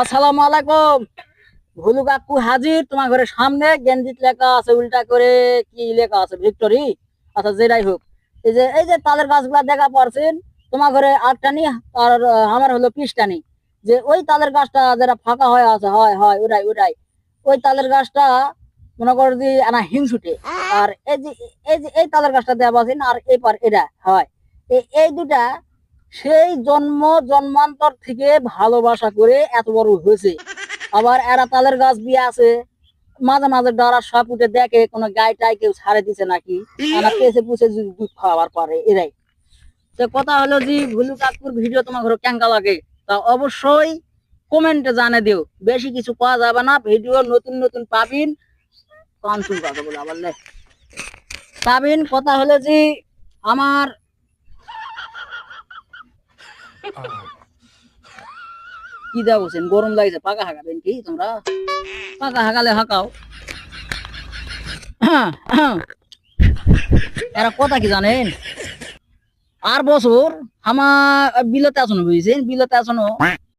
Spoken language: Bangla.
আসসালামু আলাইকুম। ভুলু কাকু হাজির তোমার ঘরের সামনে। গেঞ্জিত লেখা আছে উল্টা করে, কি লেখা আছে ভিক্টরি। আচ্ছা যেটাই হোক, এই যে তালের গাছগুলা দেখা পারছেন তোমার ঘরে আটটানি, আর আমার হলো পিসটানি। যে ওই তালের গাছটা যেটা ফাঁকা হয়ে আছে, হয় হয় ওটাই ওটাই। ওই তালের গাছটা মনে করো যে আনা হিংসুটে। আর এই তালের গাছটা দেওয়া পাচ্ছেন, আর এপার এটা হয়। এই দুটা সেই জন্মান্তর থেকে ভালোবাসা করে এত বড় হয়েছে। আবার এরা তালের গাছ দিয়ে আছে, মাঝে মাঝে ডরা সব উঠে দেখে কোনো গায়ে টাই কেউ ছাড়ে দিছে নাকি, আমার পেছে পুষে যদি দুধ খাওয়াবার পারে এরাই। তো কথা হলো যে ভুলু কাকুর ভিডিও তোমার ঘরে কেঙ্কা লাগে তা অবশ্যই কমেন্টে জানে দিও। বেশি কিছু পাওয়া যাবে না, ভিডিও নতুন নতুন পাবিন। কাঞ্চুর কথা বলে আবার পাবিন। কথা হলো যে আমার কি দেওয়া বলছেন, গরম লাগছে, পাকা হাঁকাবেন কি তোমরা? পাকা হাঁকালে হাঁকাও। এরা কথা কি জানেন, আর বছর আমার বিলতে আসনো বুঝছেন, বিলতে আসনো